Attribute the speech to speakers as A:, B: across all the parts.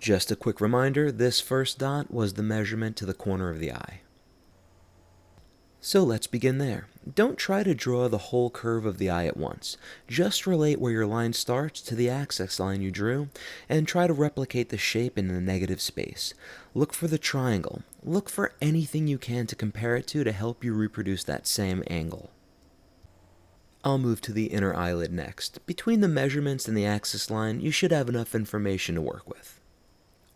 A: Just a quick reminder, this first dot was the measurement to the corner of the eye. So let's begin there. Don't try to draw the whole curve of the eye at once. Just relate where your line starts to the axis line you drew, and try to replicate the shape in the negative space. Look for the triangle. Look for anything you can to compare it to help you reproduce that same angle. I'll move to the inner eyelid next. Between the measurements and the axis line, you should have enough information to work with.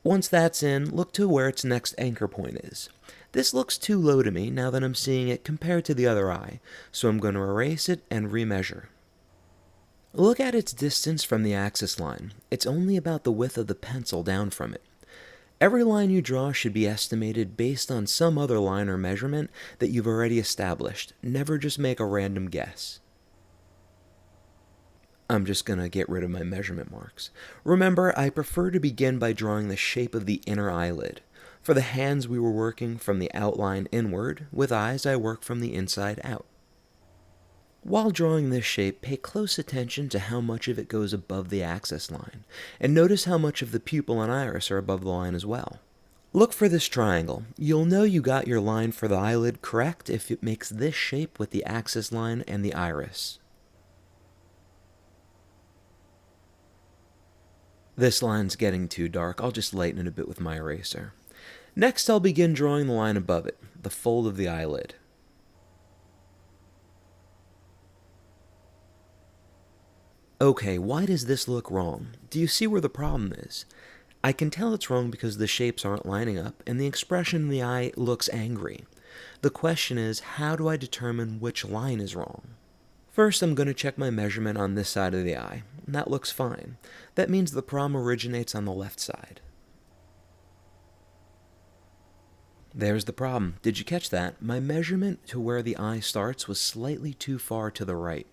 A: Once that's in, look to where its next anchor point is. This looks too low to me now that I'm seeing it compared to the other eye, so I'm going to erase it and remeasure. Look at its distance from the axis line. It's only about the width of the pencil down from it. Every line you draw should be estimated based on some other line or measurement that you've already established. Never just make a random guess. I'm just going to get rid of my measurement marks. Remember, I prefer to begin by drawing the shape of the inner eyelid. For the hands, we were working from the outline inward. With eyes, I work from the inside out. While drawing this shape, pay close attention to how much of it goes above the axis line, and notice how much of the pupil and iris are above the line as well. Look for this triangle. You'll know you got your line for the eyelid correct if it makes this shape with the axis line and the iris. This line's getting too dark. I'll just lighten it a bit with my eraser. Next, I'll begin drawing the line above it, the fold of the eyelid. Okay, why does this look wrong? Do you see where the problem is? I can tell it's wrong because the shapes aren't lining up and the expression in the eye looks angry. The question is, how do I determine which line is wrong? First, I'm going to check my measurement on this side of the eye. That looks fine. That means the problem originates on the left side. There's the problem. Did you catch that? My measurement to where the eye starts was slightly too far to the right.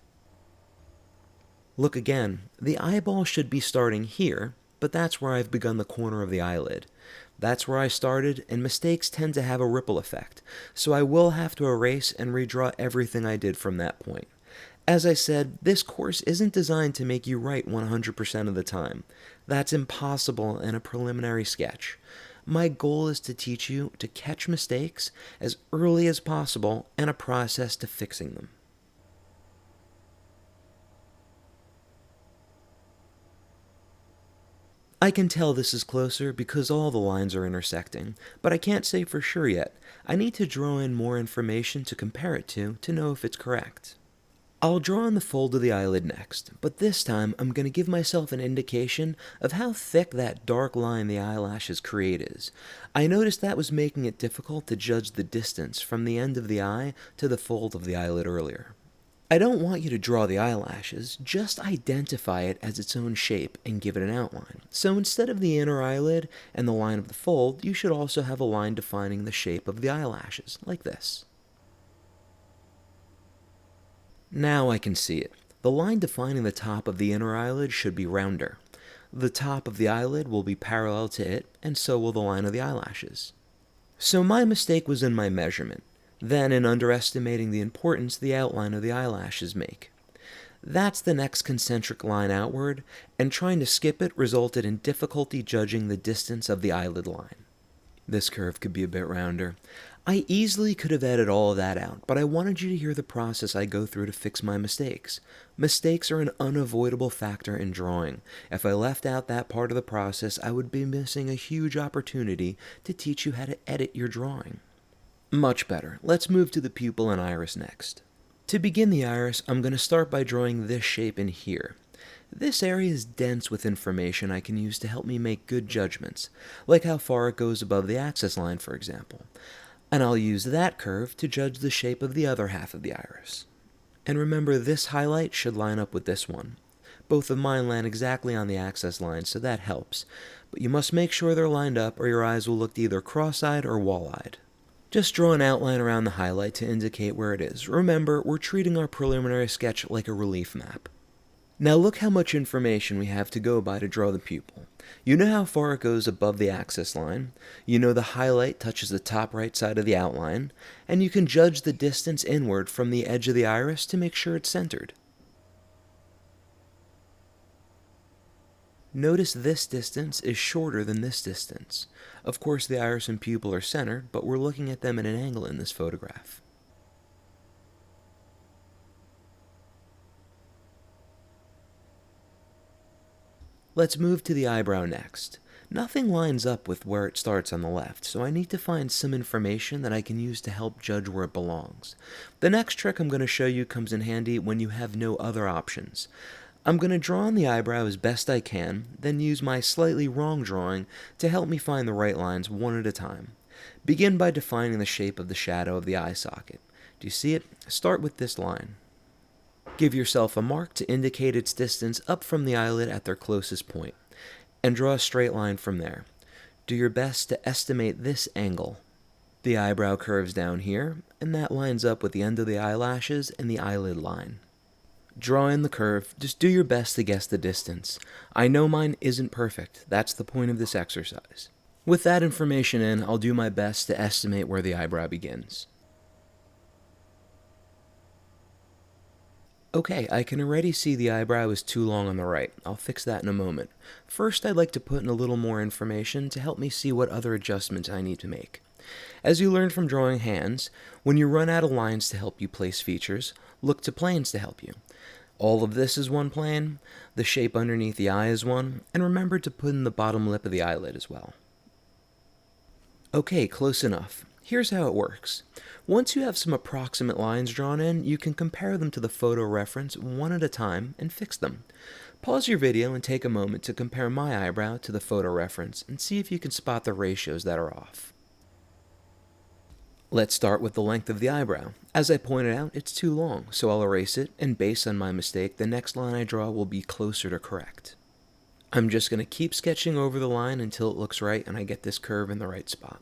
A: Look again. The eyeball should be starting here, but that's where I've begun the corner of the eyelid. That's where I started, and mistakes tend to have a ripple effect, so I will have to erase and redraw everything I did from that point. As I said, this course isn't designed to make you right 100% of the time. That's impossible in a preliminary sketch. My goal is to teach you to catch mistakes as early as possible and a process to fixing them. I can tell this is closer because all the lines are intersecting, but I can't say for sure yet. I need to draw in more information to compare it to know if it's correct. I'll draw on the fold of the eyelid next, but this time I'm going to give myself an indication of how thick that dark line the eyelashes create is. I noticed that was making it difficult to judge the distance from the end of the eye to the fold of the eyelid earlier. I don't want you to draw the eyelashes, just identify it as its own shape and give it an outline. So instead of the inner eyelid and the line of the fold, you should also have a line defining the shape of the eyelashes, like this. Now I can see it. The line defining the top of the inner eyelid should be rounder. The top of the eyelid will be parallel to it, and so will the line of the eyelashes. So my mistake was in my measurement, then in underestimating the importance the outline of the eyelashes make. That's the next concentric line outward, and trying to skip it resulted in difficulty judging the distance of the eyelid line. This curve could be a bit rounder. I easily could have edited all of that out, but I wanted you to hear the process I go through to fix my mistakes. Mistakes are an unavoidable factor in drawing. If I left out that part of the process, I would be missing a huge opportunity to teach you how to edit your drawing. Much better. Let's move to the pupil and iris next. To begin the iris, I'm going to start by drawing this shape in here. This area is dense with information I can use to help me make good judgments, like how far it goes above the axis line, for example. And I'll use that curve to judge the shape of the other half of the iris. And remember, this highlight should line up with this one. Both of mine land exactly on the axis line, so that helps. But you must make sure they're lined up or your eyes will look either cross-eyed or wall-eyed. Just draw an outline around the highlight to indicate where it is. Remember, we're treating our preliminary sketch like a relief map. Now look how much information we have to go by to draw the pupil. You know how far it goes above the axis line, you know the highlight touches the top right side of the outline, and you can judge the distance inward from the edge of the iris to make sure it's centered. Notice this distance is shorter than this distance. Of course, the iris and pupil are centered, but we're looking at them at an angle in this photograph. Let's move to the eyebrow next. Nothing lines up with where it starts on the left, so I need to find some information that I can use to help judge where it belongs. The next trick I'm going to show you comes in handy when you have no other options. I'm going to draw on the eyebrow as best I can, then use my slightly wrong drawing to help me find the right lines one at a time. Begin by defining the shape of the shadow of the eye socket. Do you see it? Start with this line. Give yourself a mark to indicate its distance up from the eyelid at their closest point, and draw a straight line from there. Do your best to estimate this angle. The eyebrow curves down here, and that lines up with the end of the eyelashes and the eyelid line. Draw in the curve, just do your best to guess the distance. I know mine isn't perfect, that's the point of this exercise. With that information in, I'll do my best to estimate where the eyebrow begins. Okay, I can already see the eyebrow is too long on the right. I'll fix that in a moment. First, I'd like to put in a little more information to help me see what other adjustments I need to make. As you learned from drawing hands, when you run out of lines to help you place features, look to planes to help you. All of this is one plane, the shape underneath the eye is one, and remember to put in the bottom lip of the eyelid as well. Okay, close enough. Here's how it works. Once you have some approximate lines drawn in, you can compare them to the photo reference one at a time and fix them. Pause your video and take a moment to compare my eyebrow to the photo reference and see if you can spot the ratios that are off. Let's start with the length of the eyebrow. As I pointed out, it's too long, so I'll erase it, and based on my mistake, the next line I draw will be closer to correct. I'm just going to keep sketching over the line until it looks right and I get this curve in the right spot.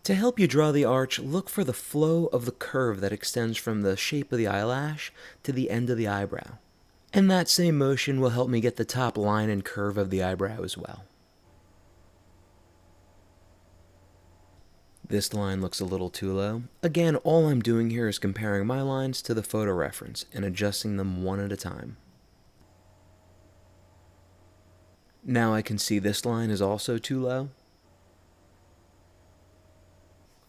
A: To help you draw the arch, look for the flow of the curve that extends from the shape of the eyelash to the end of the eyebrow. And that same motion will help me get the top line and curve of the eyebrow as well. This line looks a little too low. Again, all I'm doing here is comparing my lines to the photo reference and adjusting them one at a time. Now I can see this line is also too low.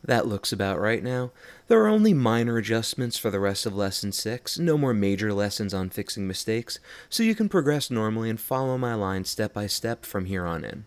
A: That looks about right now. There are only minor adjustments for the rest of Lesson 6, no more major lessons on fixing mistakes, so you can progress normally and follow my line step by step from here on in.